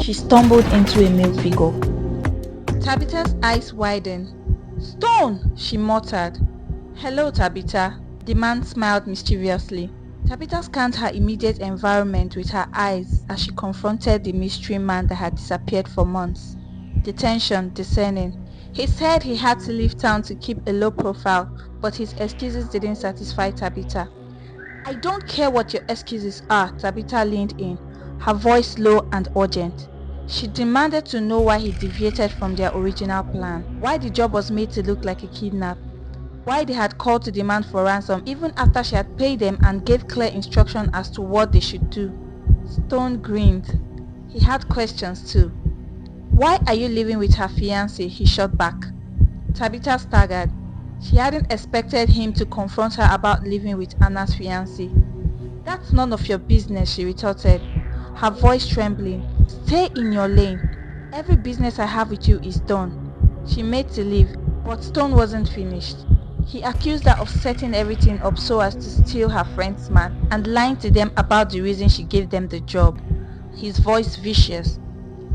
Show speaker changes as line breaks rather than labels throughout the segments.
She stumbled into a male figure.
Tabitha's eyes widened. "Stone!" she muttered. "Hello, Tabitha." The man smiled mischievously. Tabitha scanned her immediate environment with her eyes as she confronted the mystery man that had disappeared for months. The tension descending. He said he had to leave town to keep a low profile, but his excuses didn't satisfy Tabitha. "I don't care what your excuses are," Tabitha leaned in, her voice low and urgent. She demanded to know why he deviated from their original plan, why the job was made to look like a kidnap, why they had called to demand for ransom even after she had paid them and gave clear instruction as to what they should do. Stone grinned. He had questions too. "Why are you living with her fiancé?" he shot back. Tabitha staggered. She hadn't expected him to confront her about living with Anna's fiancé. "That's none of your business," she retorted, her voice trembling. "Stay in your lane. Every business I have with you is done." She made to leave, but Stone wasn't finished. He accused her of setting everything up so as to steal her friend's man and lying to them about the reason she gave them the job. His voice vicious.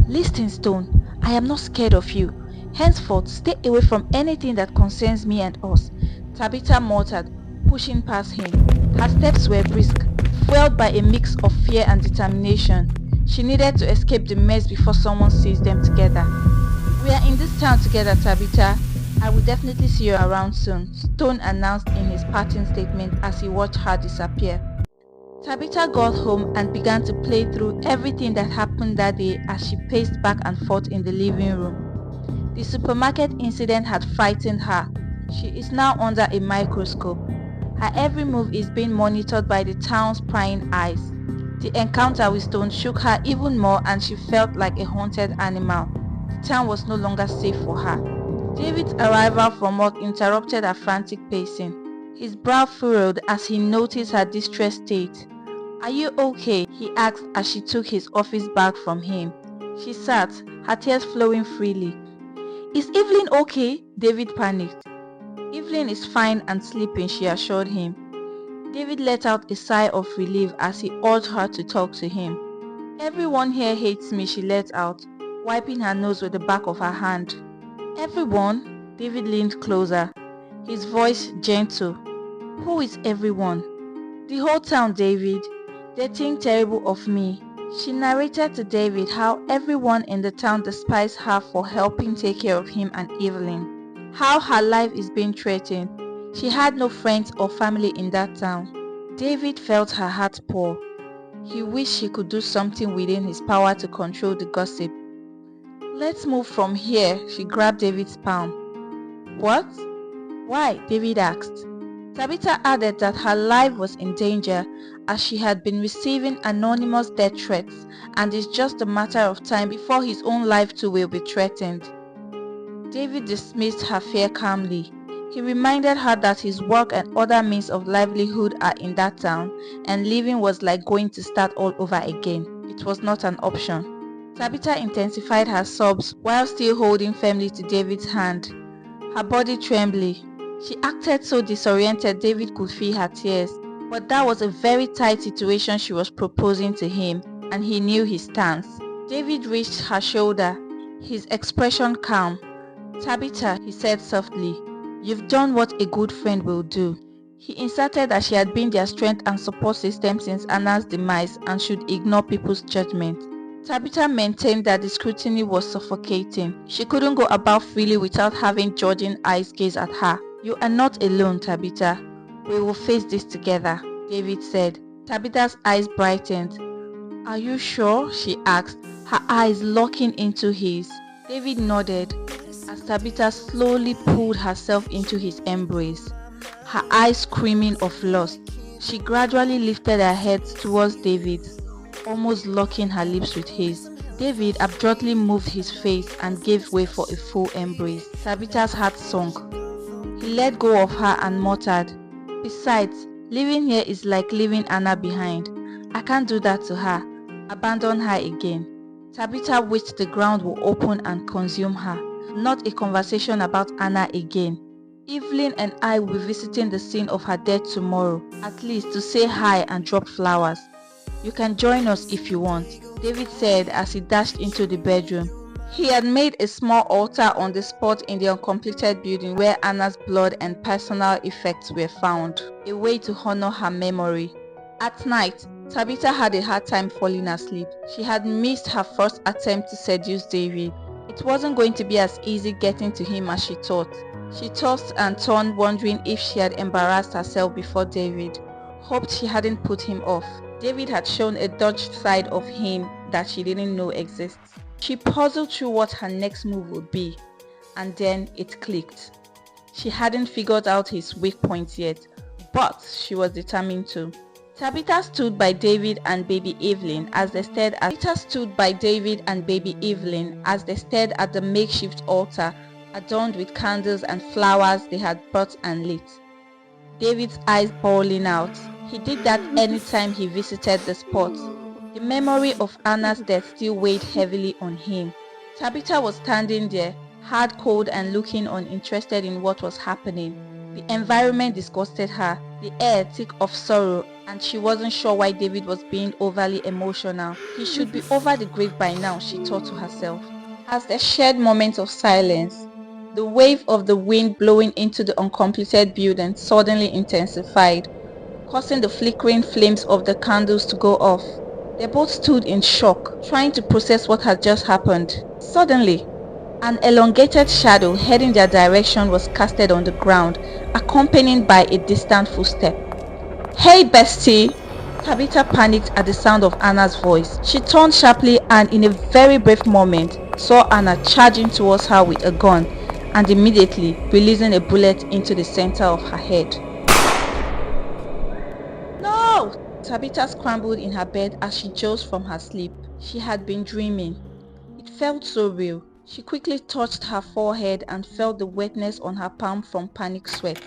"Listen, Stone, I am not scared of you. Henceforth, stay away from anything that concerns me and us," Tabitha muttered, pushing past him. Her steps were brisk, fueled by a mix of fear and determination. She needed to escape the mess before someone sees them together. "We are in this town together, Tabitha. I will definitely see you around soon," Stone announced in his parting statement as he watched her disappear. Tabitha got home and began to play through everything that happened that day as she paced back and forth in the living room. The supermarket incident had frightened her. She is now under a microscope. Her every move is being monitored by the town's prying eyes. The encounter with Stone shook her even more and she felt like a haunted animal. The town was no longer safe for her. David's arrival from work interrupted her frantic pacing. His brow furrowed as he noticed her distressed state. "Are you okay?" he asked as she took his office bag from him. She sat, her tears flowing freely. "Is Evelyn okay?" David panicked. "Evelyn is fine and sleeping," she assured him. David let out a sigh of relief as he urged her to talk to him. "Everyone here hates me," she let out, wiping her nose with the back of her hand. "Everyone?" David leaned closer, his voice gentle. "Who is everyone?" "The whole town, David. They think terrible of me." She narrated to David how everyone in the town despised her for helping take care of him and Evelyn, how her life is being threatened. She had no friends or family in that town. David felt her heart pour. He wished he could do something within his power to control the gossip. "Let's move from here," she grabbed David's palm. "What? Why?" David asked. Tabitha added that her life was in danger as she had been receiving anonymous death threats and it's just a matter of time before his own life too will be threatened. David dismissed her fear calmly. He reminded her that his work and other means of livelihood are in that town and living was like going to start all over again. It was not an option. Tabitha intensified her sobs while still holding firmly to David's hand, her body trembling. She acted so disoriented David could feel her tears, but that was a very tight situation she was proposing to him, and he knew his stance. David reached her shoulder, his expression calm. "Tabitha," he said softly, "you've done what a good friend will do." He inserted that she had been their strength and support system since Anna's demise and should ignore people's judgment. Tabitha maintained that the scrutiny was suffocating. She couldn't go about freely without having judging eyes gaze at her. "You are not alone, Tabitha. We will face this together," David said. Tabitha's eyes brightened. "Are you sure?" she asked, her eyes locking into his. David nodded as Tabitha slowly pulled herself into his embrace, her eyes screaming of lust. She gradually lifted her head towards David's, almost locking her lips with his. David abruptly moved his face and gave way for a full embrace. Tabitha's heart sunk. He let go of her and muttered, "Besides, living here is like leaving Anna behind. I can't do that to her. Abandon her again." Tabitha wished the ground would open and consume her. Not a conversation about Anna again. Evelyn and I will be visiting the scene of her death tomorrow, at least to say hi and drop flowers. "You can join us if you want," David said as he dashed into the bedroom. He had made a small altar on the spot in the uncompleted building where Anna's blood and personal effects were found, a way to honor her memory. At night, Tabitha had a hard time falling asleep. She had missed her first attempt to seduce David. It wasn't going to be as easy getting to him as she thought. She tossed and turned, wondering if she had embarrassed herself before David. Hoped she hadn't put him off. David had shown a dodged side of him that she didn't know exists. She puzzled through what her next move would be, and then it clicked. She hadn't figured out his weak points yet, but she was determined to. Tabitha stood by David and baby Evelyn as they stared at the makeshift altar adorned with candles and flowers they had brought and lit. David's eyes bawling out. He did that anytime he visited the spot. The memory of Anna's death still weighed heavily on him. Tabitha was standing there, hard cold and looking uninterested in what was happening. The environment disgusted her, the air thick of sorrow, and she wasn't sure why David was being overly emotional. He should be over the grave by now, she thought to herself. As they shared moments of silence, the wave of the wind blowing into the uncompleted building suddenly intensified, causing the flickering flames of the candles to go off. They both stood in shock, trying to process what had just happened. Suddenly, an elongated shadow heading their direction was casted on the ground, accompanied by a distant footstep. "Hey, bestie!" Tabitha panicked at the sound of Anna's voice. She turned sharply and in a very brief moment saw Anna charging towards her with a gun and immediately releasing a bullet into the center of her head. "No!" Tabitha scrambled in her bed as she rose from her sleep. She had been dreaming. It felt so real. She quickly touched her forehead and felt the wetness on her palm from panic sweat.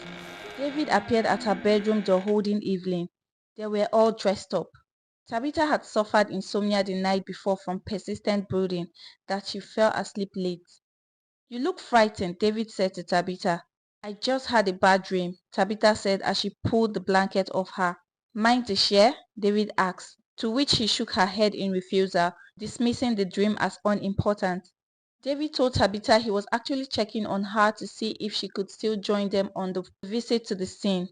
David appeared at her bedroom door holding Evelyn. They were all dressed up. Tabitha had suffered insomnia the night before from persistent brooding that she fell asleep late. "You look frightened," David said to Tabitha. "I just had a bad dream," Tabitha said as she pulled the blanket off her. "Mind to share?" David asked, to which she shook her head in refusal, dismissing the dream as unimportant. David told Tabitha he was actually checking on her to see if she could still join them on the visit to the scene.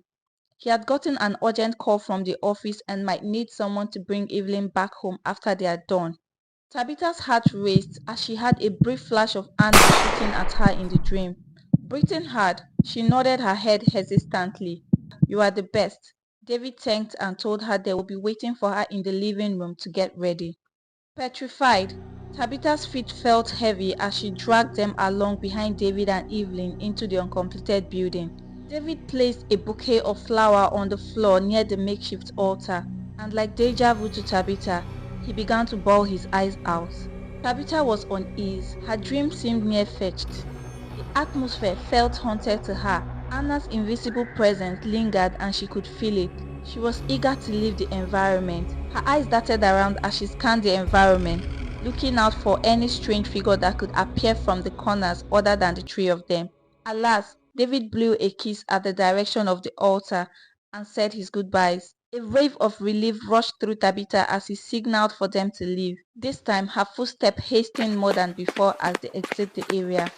He had gotten an urgent call from the office and might need someone to bring Evelyn back home after they are done. Tabitha's heart raced as she had a brief flash of Anna shooting at her in the dream. Breathing hard, she nodded her head hesitantly. "You are the best." David thanked and told her they would be waiting for her in the living room to get ready. Petrified, Tabitha's feet felt heavy as she dragged them along behind David and Evelyn into the uncompleted building. David placed a bouquet of flowers on the floor near the makeshift altar, and like deja vu to Tabitha, he began to bawl his eyes out. Tabitha was uneasy. Her dream seemed near-fetched. The atmosphere felt haunted to her. Anna's invisible presence lingered and she could feel it. She was eager to leave the environment. Her eyes darted around as she scanned the environment, looking out for any strange figure that could appear from the corners other than the three of them. Alas, David blew a kiss at the direction of the altar and said his goodbyes. A wave of relief rushed through Tabitha as he signaled for them to leave. This time, her footsteps hastened more than before as they exited the area.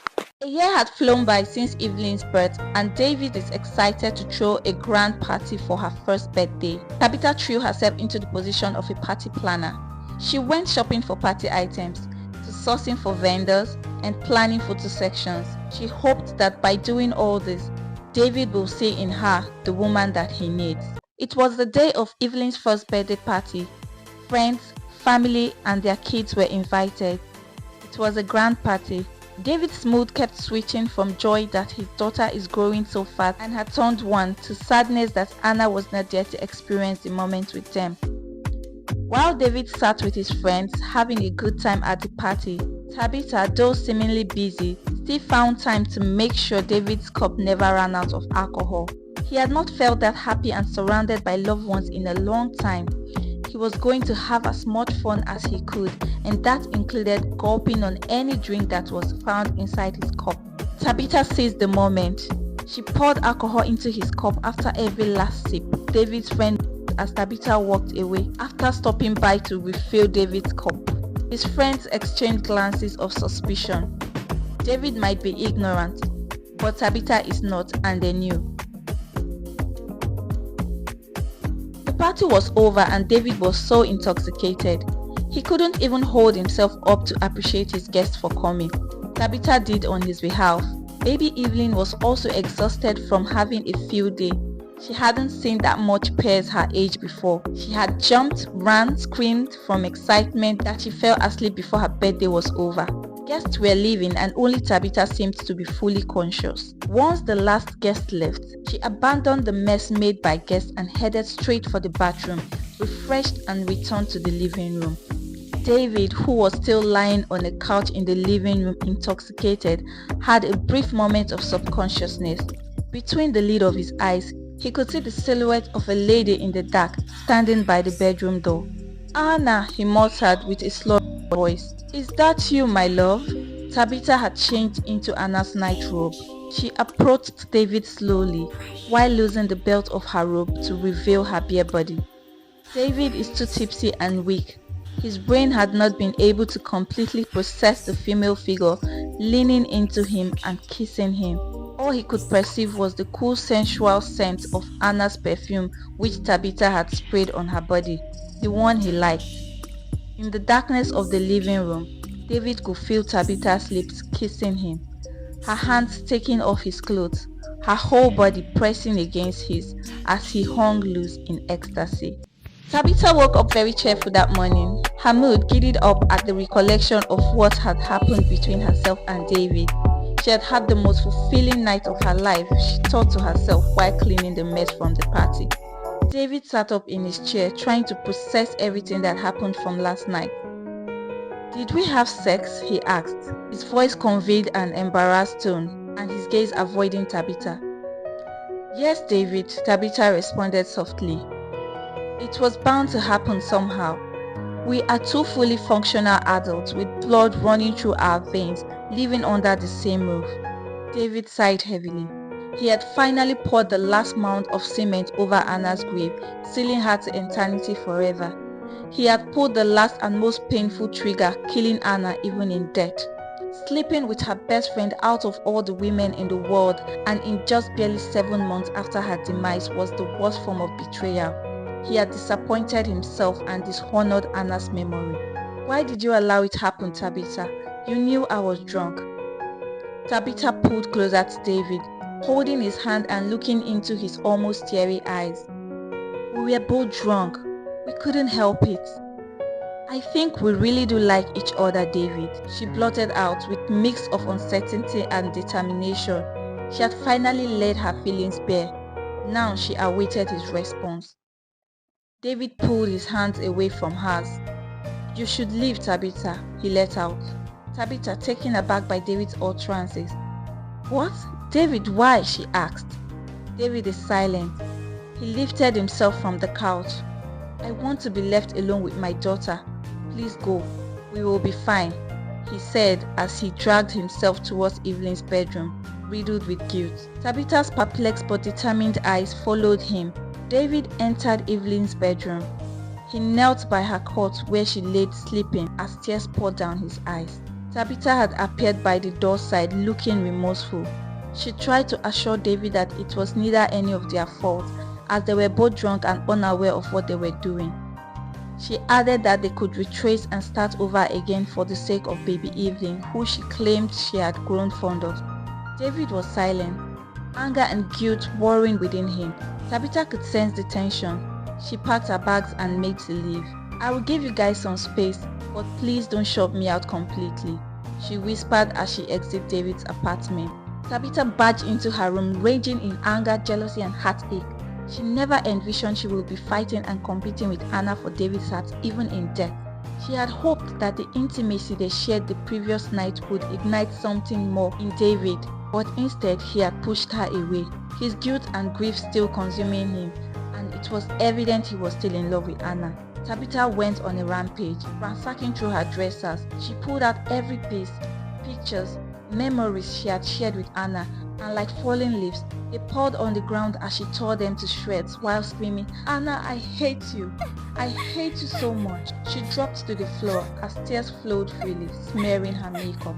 A year had flown by since Evelyn's birth, and David is excited to throw a grand party for her first birthday. Tabitha threw herself into the position of a party planner. She went shopping for party items, to sourcing for vendors, and planning photo sections. She hoped that by doing all this, David will see in her the woman that he needs. It was the day of Evelyn's first birthday party. Friends, family, and their kids were invited. It was a grand party. David's mood kept switching from joy that his daughter is growing so fast and had turned one to sadness that Anna was not there to experience the moment with them. While David sat with his friends having a good time at the party, Tabitha, though seemingly busy, still found time to make sure David's cup never ran out of alcohol. He had not felt that happy and surrounded by loved ones in a long time. He was going to have as much fun as he could, and that included gulping on any drink that was found inside his cup. Tabitha seized the moment. She poured alcohol into his cup after every last sip. David's friend as Tabitha walked away after stopping by to refill David's cup. His friends exchanged glances of suspicion. David might be ignorant, but Tabitha is not, and they knew. The party was over and David was so intoxicated. He couldn't even hold himself up to appreciate his guests for coming. Tabitha did on his behalf. Baby Evelyn was also exhausted from having a field day. She hadn't seen that much pairs her age before. She had jumped, ran, screamed from excitement that she fell asleep before her birthday was over. Guests were leaving and only Tabitha seemed to be fully conscious. Once the last guest left, she abandoned the mess made by guests and headed straight for the bathroom, refreshed, and returned to the living room. David, who was still lying on a couch in the living room intoxicated, had a brief moment of subconsciousness. Between the lid of his eyes, he could see the silhouette of a lady in the dark standing by the bedroom door. "Anna," he muttered with a slow voice. "Is that you, my love?" Tabitha had changed into Anna's nightrobe. She approached David slowly, while losing the belt of her robe to reveal her bare body. David is too tipsy and weak. His brain had not been able to completely process the female figure leaning into him and kissing him. All he could perceive was the cool sensual scent of Anna's perfume which Tabitha had sprayed on her body, the one he liked. In the darkness of the living room, David could feel Tabitha's lips kissing him, her hands taking off his clothes, her whole body pressing against his as he hung loose in ecstasy. Tabitha woke up very cheerful that morning, her mood giddied up at the recollection of what had happened between herself and David. She had had the most fulfilling night of her life, she thought to herself while cleaning the mess from the party. David sat up in his chair, trying to process everything that happened from last night. "Did we have sex?" he asked. His voice conveyed an embarrassed tone, and his gaze avoiding Tabitha. "Yes, David," Tabitha responded softly. "It was bound to happen somehow. We are two fully functional adults with blood running through our veins, living under the same roof." David sighed heavily. He had finally poured the last mound of cement over Anna's grave, sealing her to eternity forever. He had pulled the last and most painful trigger, killing Anna even in death. Sleeping with her best friend out of all the women in the world and in just barely 7 months after her demise was the worst form of betrayal. He had disappointed himself and dishonored Anna's memory. "Why did you allow it happen, Tabitha? You knew I was drunk." Tabitha pulled closer to David, holding his hand and looking into his almost teary eyes. "We were both drunk. We couldn't help it. I think we really do like each other, David," she blurted out with a mix of uncertainty and determination. She had finally laid her feelings bare. Now she awaited his response. David pulled his hands away from hers. "You should leave, Tabitha," he let out. Tabitha, taken aback by David's utterances. "What? David, why?" she asked. David is silent. He lifted himself from the couch. "I want to be left alone with my daughter. Please go. We will be fine," he said as he dragged himself towards Evelyn's bedroom, riddled with guilt. Tabitha's perplexed but determined eyes followed him. David entered Evelyn's bedroom. He knelt by her cot where she lay sleeping as tears poured down his eyes. Tabitha had appeared by the doorside looking remorseful. She tried to assure David that it was neither any of their fault, as they were both drunk and unaware of what they were doing. She added that they could retrace and start over again for the sake of baby Evelyn, who she claimed she had grown fond of. David was silent, anger and guilt warring within him. Tabitha could sense the tension. She packed her bags and made to leave. "I will give you guys some space, but please don't shut me out completely," she whispered as she exited David's apartment. Tabitha barged into her room, raging in anger, jealousy, and heartache. She never envisioned she would be fighting and competing with Anna for David's heart, even in death. She had hoped that the intimacy they shared the previous night would ignite something more in David, but instead he had pushed her away, his guilt and grief still consuming him, and it was evident he was still in love with Anna. Tabitha went on a rampage, ransacking through her dressers. She pulled out every piece, pictures, memories she had shared with Anna, and like fallen leaves, they poured on the ground as she tore them to shreds while screaming, "Anna, I hate you. I hate you so much." She dropped to the floor as tears flowed freely, smearing her makeup.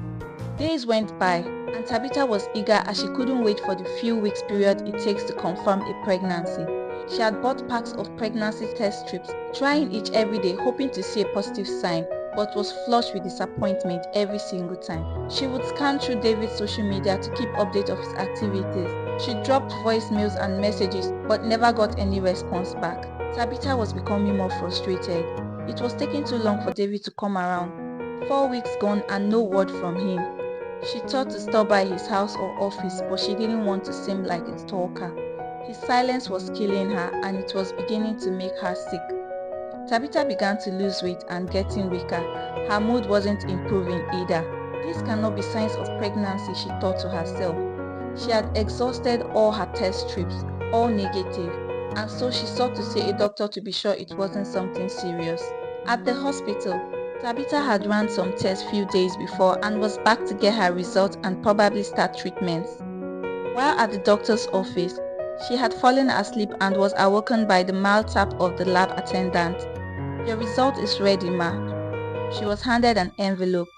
Days went by, and Tabitha was eager as she couldn't wait for the few weeks period it takes to confirm a pregnancy. She had bought packs of pregnancy test strips, trying each every day hoping to see a positive sign, but was flushed with disappointment every single time. She would scan through David's social media to keep update of his activities. She dropped voicemails and messages but never got any response back. Tabitha was becoming more frustrated. It was taking too long for David to come around. 4 weeks gone and no word from him. She thought to stop by his house or office, but she didn't want to seem like a stalker. His silence was killing her and it was beginning to make her sick. Tabitha began to lose weight and getting weaker. Her mood wasn't improving either. These cannot be signs of pregnancy, she thought to herself. She had exhausted all her test strips, all negative, and so she sought to see a doctor to be sure it wasn't something serious. At the hospital, Tabitha had run some tests few days before and was back to get her results and probably start treatments. While at the doctor's office, she had fallen asleep and was awoken by the mild tap of the lab attendant. "Your result is ready, ma." She was handed an envelope.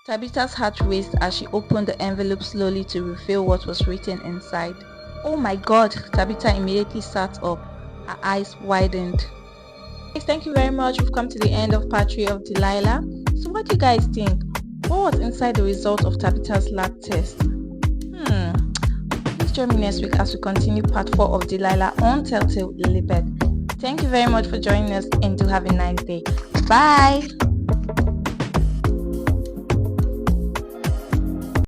Tabitha's heart raced as she opened the envelope slowly to reveal what was written inside. "Oh my God!" Tabitha immediately sat up. Her eyes widened. Guys, thank you very much. We've come to the end of part 3 of Delilah. So what do you guys think? What was inside the result of Tabitha's lab test? Please join me next week as we continue part 4 of Delilah on Telltale Lilibet. Thank you very much for joining us and do have a nice day. Bye!